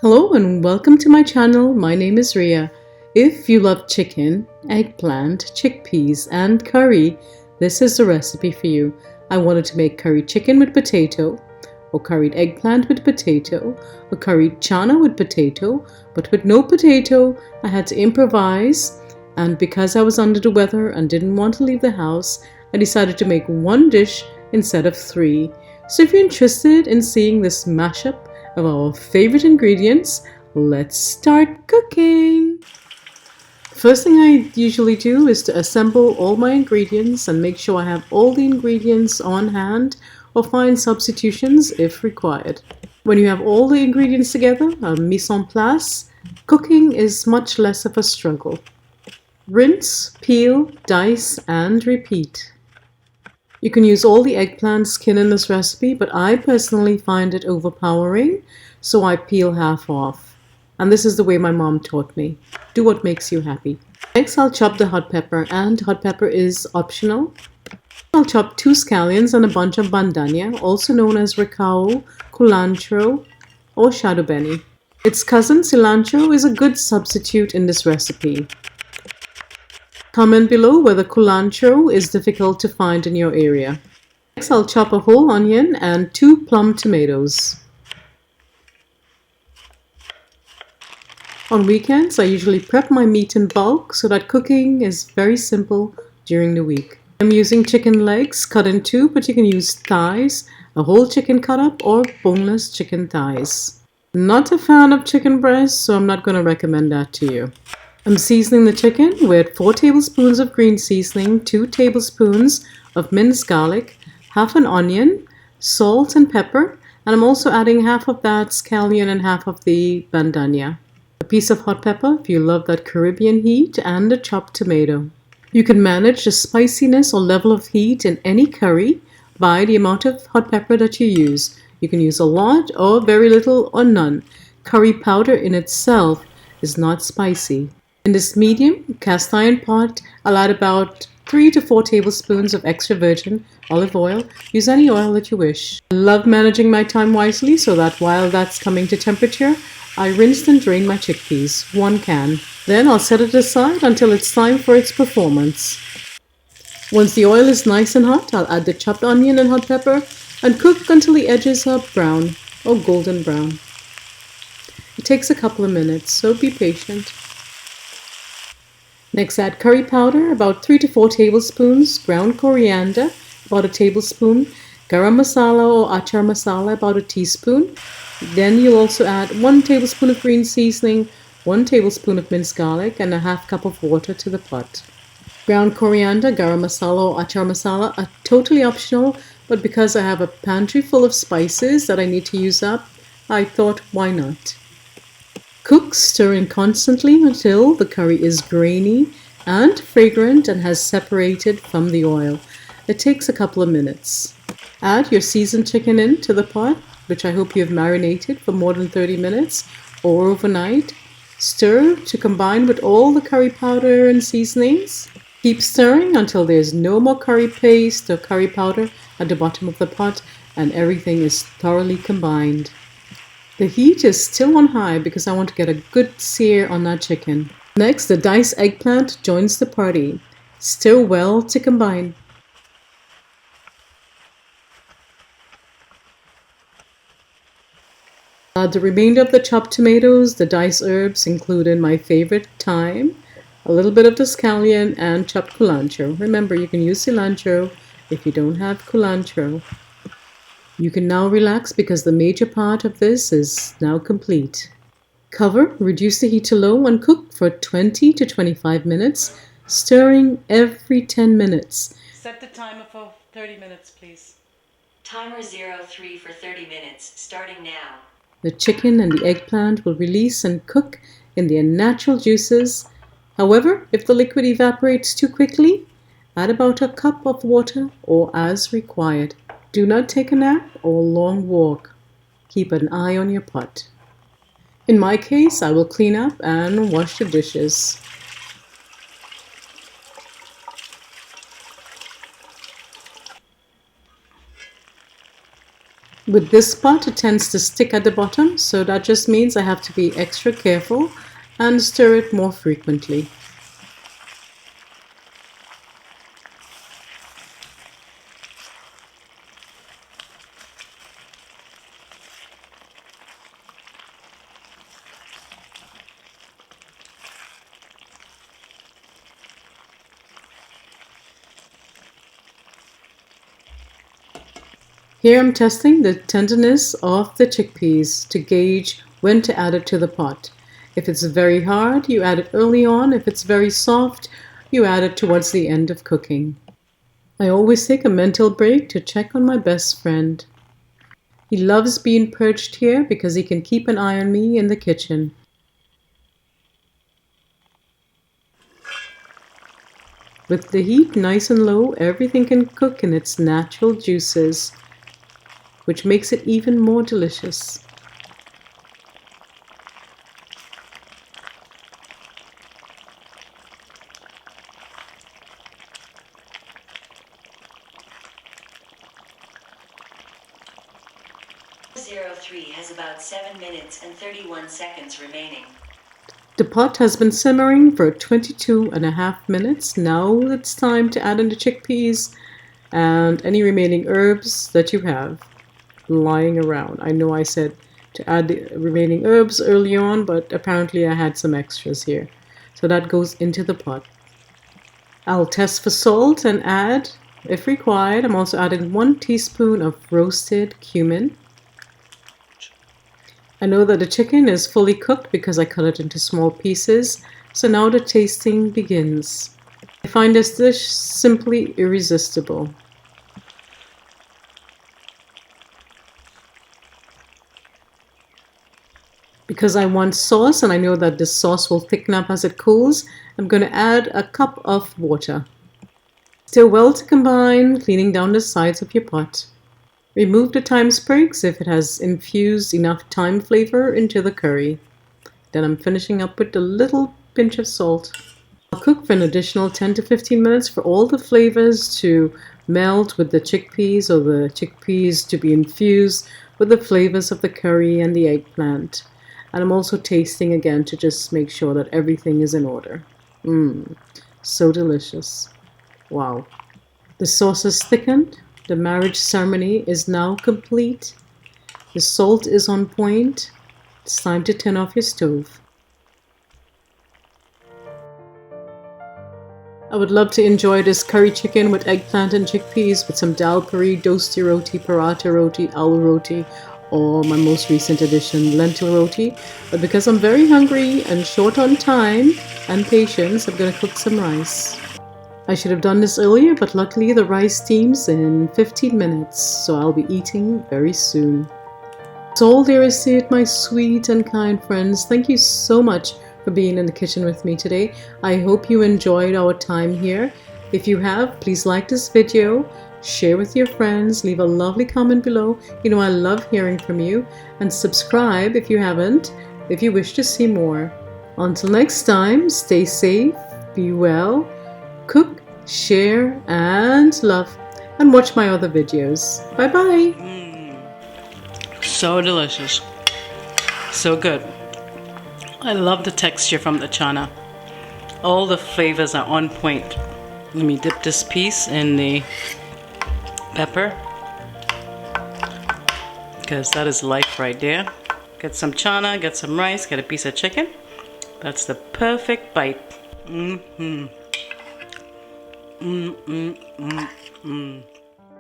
Hello and welcome to my channel. My name is Ria. If you love chicken, eggplant, chickpeas and curry, this is the recipe for you. I wanted to make curry chicken with potato, or curried eggplant with potato, or curried channa with potato, but with no potato I had to improvise, and because I was under the weather and didn't want to leave the house, I decided to make one dish instead of three. So if you're interested in seeing this mashup of our favorite ingredients, let's start cooking. First thing I usually do is to assemble all my ingredients and make sure I have all the ingredients on hand or find substitutions if required. When you have all the ingredients together, mise en place, cooking is much less of a struggle. Rinse, peel, dice and repeat. You can use all the eggplant skin in this recipe, but I personally find it overpowering, so I peel half off. And this is the way my mom taught me. Do what makes you happy. Next, I'll chop the hot pepper, and hot pepper is optional. I'll chop 2 scallions and a bunch of bandhania, also known as recao, culantro, or shadow beni. Its cousin cilantro is a good substitute in this recipe. Comment below whether culantro is difficult to find in your area. Next, I'll chop a whole onion and 2 plum tomatoes. On weekends, I usually prep my meat in bulk so that cooking is very simple during the week. I'm using chicken legs cut in 2, but you can use thighs, a whole chicken cut up, or boneless chicken thighs. Not a fan of chicken breasts, so I'm not going to recommend that to you. I'm seasoning the chicken with 4 tablespoons of green seasoning, 2 tablespoons of minced garlic, half an onion, salt and pepper, and I'm also adding half of that scallion and half of the bandhania. A piece of hot pepper if you love that Caribbean heat, and a chopped tomato. You can manage the spiciness or level of heat in any curry by the amount of hot pepper that you use. You can use a lot or very little or none. Curry powder in itself is not spicy. In this medium cast iron pot, I'll add about 3 to 4 tablespoons of extra virgin olive oil. Use any oil that you wish. I love managing my time wisely so that while that's coming to temperature, I rinsed and drained my chickpeas, 1 can. Then I'll set it aside until it's time for its performance. Once the oil is nice and hot, I'll add the chopped onion and hot pepper and cook until the edges are brown or golden brown. It takes a couple of minutes, so be patient. Next, add curry powder, about 3 to 4 tablespoons, ground coriander, about a tablespoon, garam masala or achar masala, about a teaspoon. Then you'll also add 1 tablespoon of green seasoning, 1 tablespoon of minced garlic, and a half cup of water to the pot. Ground coriander, garam masala or achar masala are totally optional, but because I have a pantry full of spices that I need to use up, I thought, why not? Cook, stirring constantly until the curry is grainy and fragrant and has separated from the oil. It takes a couple of minutes. Add your seasoned chicken into the pot, which I hope you have marinated for more than 30 minutes or overnight. Stir to combine with all the curry powder and seasonings. Keep stirring until there's no more curry paste or curry powder at the bottom of the pot and everything is thoroughly combined. The heat is still on high because I want to get a good sear on that chicken. Next, the diced eggplant joins the party. Stir well to combine. Add the remainder of the chopped tomatoes, the diced herbs, including my favorite thyme, a little bit of the scallion, and chopped culantro. Remember, you can use cilantro if you don't have culantro. You can now relax because the major part of this is now complete. Cover, reduce the heat to low, and cook for 20 to 25 minutes, stirring every 10 minutes. Set the timer for 30 minutes, please. Timer 03 for 30 minutes, starting now. The chicken and the eggplant will release and cook in their natural juices. However, if the liquid evaporates too quickly, add about a cup of water or as required. Do not take a nap or a long walk. Keep an eye on your pot. In my case, I will clean up and wash the dishes. With this pot, it tends to stick at the bottom, so that just means I have to be extra careful and stir it more frequently. Here I'm testing the tenderness of the chickpeas to gauge when to add it to the pot. If it's very hard, you add it early on. If it's very soft, you add it towards the end of cooking. I always take a mental break to check on my best friend. He loves being perched here because he can keep an eye on me in the kitchen. With the heat nice and low, everything can cook in its natural juices, which makes it even more delicious. .03 has about 7 minutes and 31 seconds remaining. The pot has been simmering for 22.5 minutes. Now it's time to add in the chickpeas and any remaining herbs that you have lying around. I know I said to add the remaining herbs early on, but apparently I had some extras here. So that goes into the pot. I'll test for salt and add, if required. I'm also adding 1 teaspoon of roasted cumin. I know that the chicken is fully cooked because I cut it into small pieces. So now the tasting begins. I find this dish simply irresistible. Because I want sauce and I know that this sauce will thicken up as it cools, I'm going to add a cup of water. Stir well to combine, cleaning down the sides of your pot. Remove the thyme sprigs if it has infused enough thyme flavor into the curry. Then I'm finishing up with a little pinch of salt. I'll cook for an additional 10 to 15 minutes for all the flavors to melt with the chickpeas, or the chickpeas to be infused with the flavors of the curry and the eggplant. And I'm also tasting again to just make sure that everything is in order. So delicious. Wow. The sauce is thickened. The marriage ceremony is now complete. The salt is on point. It's time to turn off your stove. I would love to enjoy this curry chicken with eggplant and chickpeas with some dal puri, dosti roti, paratha roti, aloo roti, or my most recent addition, lentil roti. But because I'm very hungry and short on time and patience, I'm going to cook some rice. I should have done this earlier, but luckily the rice steams in 15 minutes, so I'll be eating very soon. That's all there is to it, my sweet and kind friends. Thank you so much for being in the kitchen with me today. I hope you enjoyed our time here. If you have, please like this video, share with your friends, leave a lovely comment below. You know I love hearing from you. And subscribe if you haven't, if you wish to see more. Until next time, stay safe, be well, cook, share, and love, and watch my other videos. Bye bye. So delicious. So good. I love the texture from the channa. All the flavors are on point. Let me dip this piece in the pepper, because that is life right there. Get some channa, get some rice, get a piece of chicken. That's the perfect bite. Mm-hmm.